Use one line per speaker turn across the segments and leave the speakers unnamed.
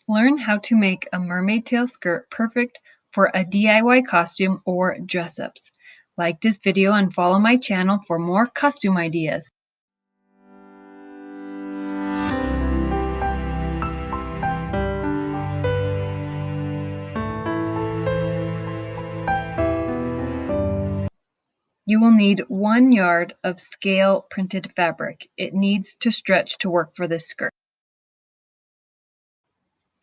Learn how to make a mermaid tail skirt perfect for a DIY costume or dress-ups. Like this video and follow my channel for more costume ideas. You will need 1 yard of scale printed fabric. It needs to stretch to work for this skirt.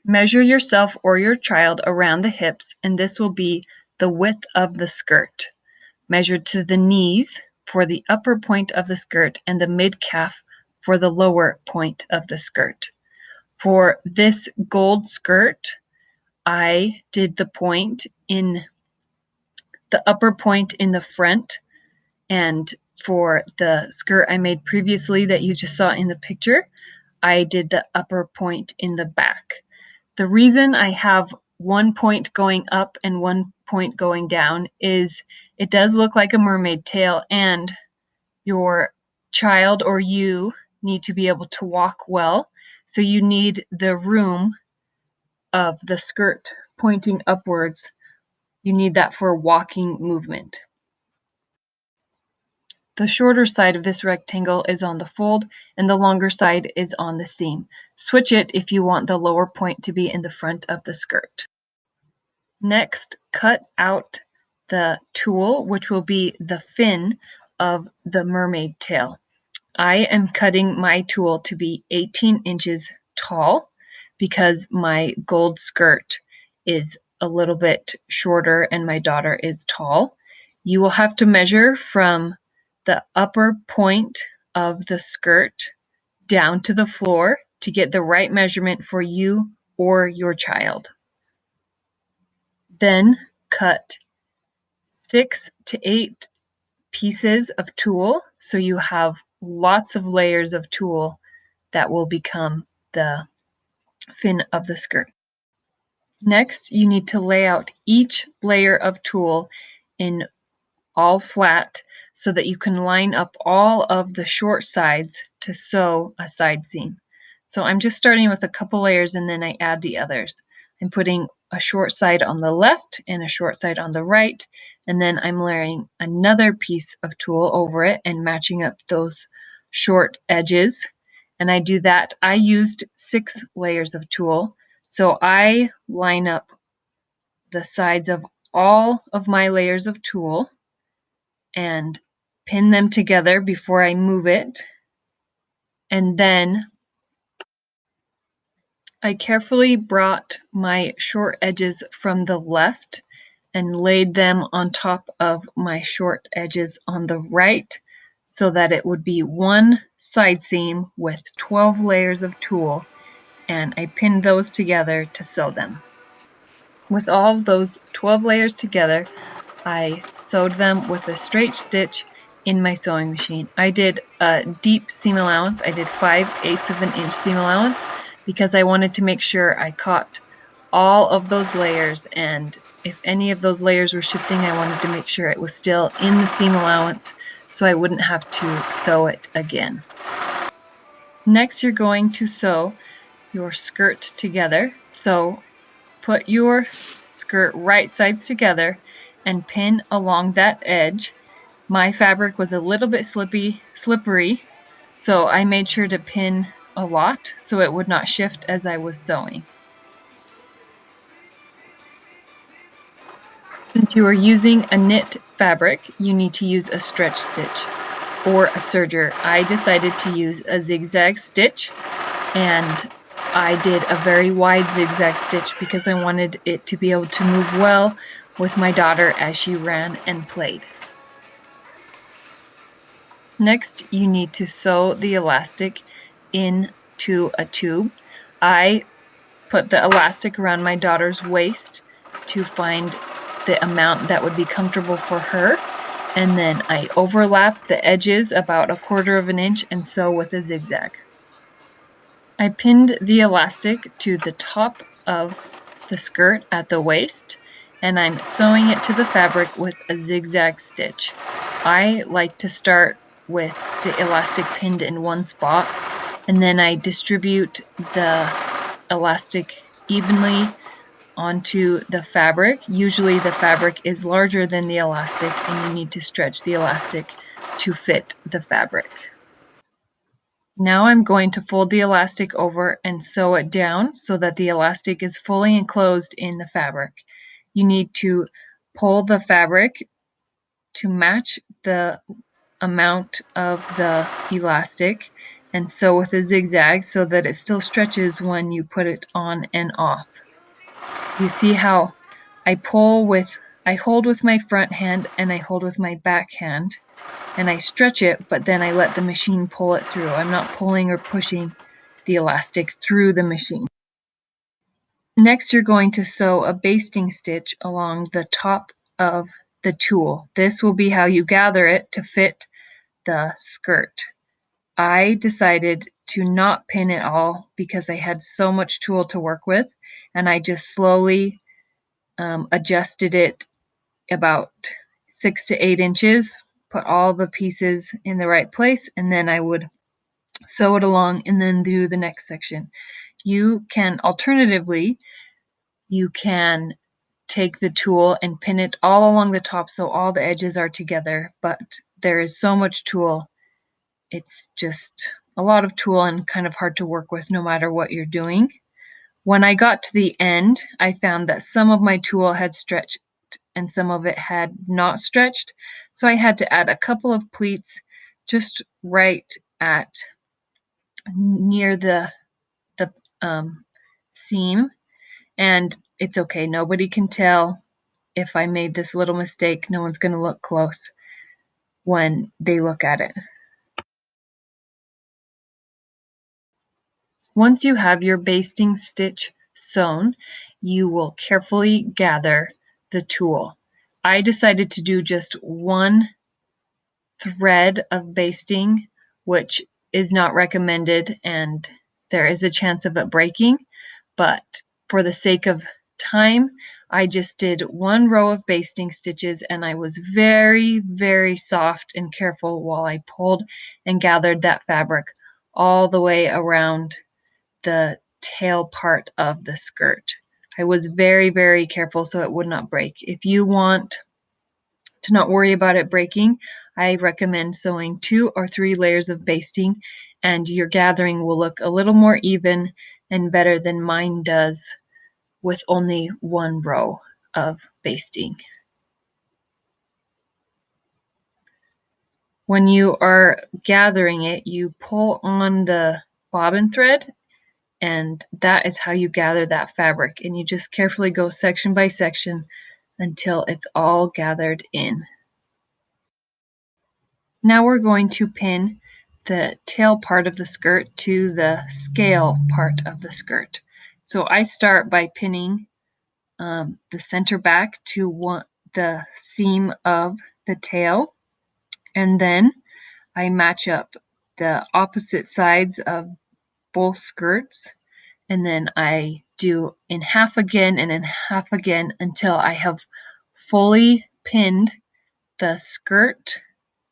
Measure yourself or your child around the hips, and this will be the width of the skirt. Measure to the knees for the upper point of the skirt and the mid-calf for the lower point of the skirt. For this gold skirt, I did the upper point in the front, and for the skirt I made previously that you just saw in the picture, I did the upper point in the back. The reason I have 1 point going up and 1 point going down is it does look like a mermaid tail, and your child or you need to be able to walk well, so you need the room of the skirt pointing upwards. You need that for walking movement. The shorter side of this rectangle is on the fold and the longer side is on the seam. Switch it if you want the lower point to be in the front of the skirt. Next, cut out the tulle, which will be the fin of the mermaid tail. I am cutting my tulle to be 18 inches tall because my gold skirt is a little bit shorter and my daughter is tall. You will have to measure from the upper point of the skirt down to the floor to get the right measurement for you or your child. Then cut 6 to 8 pieces of tulle so you have lots of layers of tulle that will become the fin of the skirt. Next, you need to lay out each layer of tulle in all flat so that you can line up all of the short sides to sew a side seam. So I'm just starting with a couple layers and then I add the others. I'm putting a short side on the left and a short side on the right, and then I'm layering another piece of tulle over it and matching up those short edges. And I do that. I used 6 layers of tulle, so I line up the sides of all of my layers of tulle and pin them together before I move it. And then I carefully brought my short edges from the left and laid them on top of my short edges on the right so that it would be one side seam with 12 layers of tulle, and I pinned those together to sew them. With all of those 12 layers together, I sewed them with a straight stitch in my sewing machine. I did a deep seam allowance. I did 5/8 of an inch seam allowance because I wanted to make sure I caught all of those layers, and if any of those layers were shifting, I wanted to make sure it was still in the seam allowance so I wouldn't have to sew it again. Next, you're going to sew your skirt together. So put your skirt right sides together and pin along that edge. My fabric was a little bit slippery, so I made sure to pin a lot so it would not shift as I was sewing. Since you are using a knit fabric, you need to use a stretch stitch or a serger. I decided to use a zigzag stitch, and I did a very wide zigzag stitch because I wanted it to be able to move well with my daughter as she ran and played. Next, you need to sew the elastic into a tube. I put the elastic around my daughter's waist to find the amount that would be comfortable for her, and then I overlap the edges about 1/4 of an inch and sew with a zigzag. I pinned the elastic to the top of the skirt at the waist, and I'm sewing it to the fabric with a zigzag stitch. I like to start with the elastic pinned in one spot, and then I distribute the elastic evenly onto the fabric. Usually the fabric is larger than the elastic and you need to stretch the elastic to fit the fabric. Now I'm going to fold the elastic over and sew it down so that the elastic is fully enclosed in the fabric. You need to pull the fabric to match the amount of the elastic and sew with a zigzag so that it still stretches when you put it on and off. You see how I hold with my front hand and I hold with my back hand and I stretch it, but then I let the machine pull it through. I'm not pulling or pushing the elastic through the machine. Next, you're going to sew a basting stitch along the top of the tulle. This will be how you gather it to fit the skirt. I decided to not pin it all because I had so much tulle to work with, and I just slowly adjusted it about 6 to 8 inches, put all the pieces in the right place, and then I would sew it along and then do the next section. You can alternatively, you can take the tulle and pin it all along the top so all the edges are together, but there is so much tulle. It's just a lot of tulle and kind of hard to work with no matter what you're doing. When I got to the end, I found that some of my tulle had stretched and some of it had not stretched, so I had to add a couple of pleats just right at near the seam, and it's okay. Nobody can tell if I made this little mistake. No one's going to look close when they look at it. Once you have your basting stitch sewn, you will carefully gather the tulle. I decided to do just one thread of basting, which is not recommended and there is a chance of it breaking, but for the sake of time, I just did one row of basting stitches and I was very, very soft and careful while I pulled and gathered that fabric all the way around the tail part of the skirt. I was very, very careful so it would not break. If you want to not worry about it breaking, I recommend sewing 2 or 3 layers of basting and your gathering will look a little more even and better than mine does with only one row of basting. When you are gathering it, you pull on the bobbin thread and that is how you gather that fabric, and you just carefully go section by section until it's all gathered in. Now we're going to pin the tail part of the skirt to the scale part of the skirt. So I start by pinning the center back to the seam of the tail, and then I match up the opposite sides of both skirts, and then I do in half again and in half again until I have fully pinned the skirt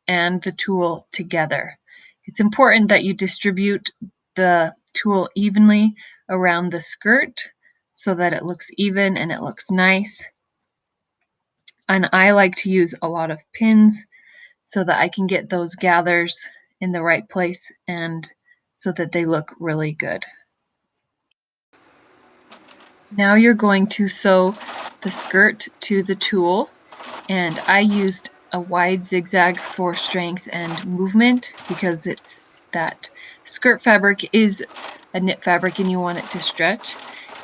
and the tulle together. It's important that you distribute the tulle evenly around the skirt so that it looks even and it looks nice. And I like to use a lot of pins so that I can get those gathers in the right place and so that they look really good. Now you're going to sew the skirt to the tulle, and I used a wide zigzag for strength and movement because it's that skirt fabric is a knit fabric and you want it to stretch.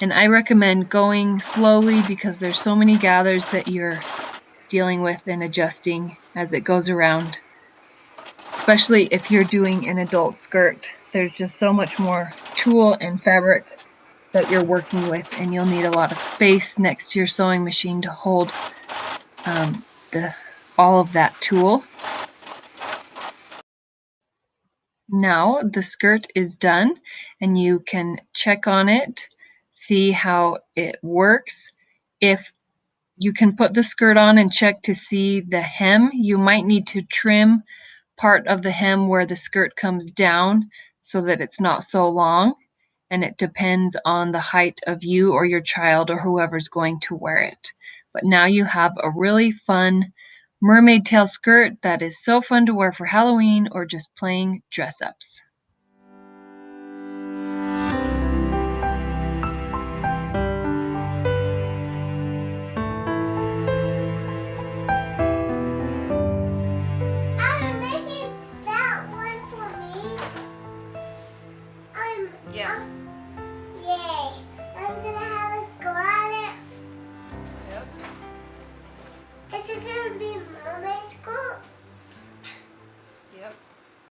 And I recommend going slowly because there's so many gathers that you're dealing with and adjusting as it goes around. Especially if you're doing an adult skirt, there's just so much more tulle and fabric that you're working with, and you'll need a lot of space next to your sewing machine to hold all of that tulle. Now the skirt is done and you can check on it, see how it works. If you can put the skirt on and check to see the hem, you might need to trim part of the hem where the skirt comes down so that it's not so long. and it depends on the height of you or your child or whoever's going to wear it. But now you have a really fun mermaid tail skirt that is so fun to wear for Halloween or just plain dress ups.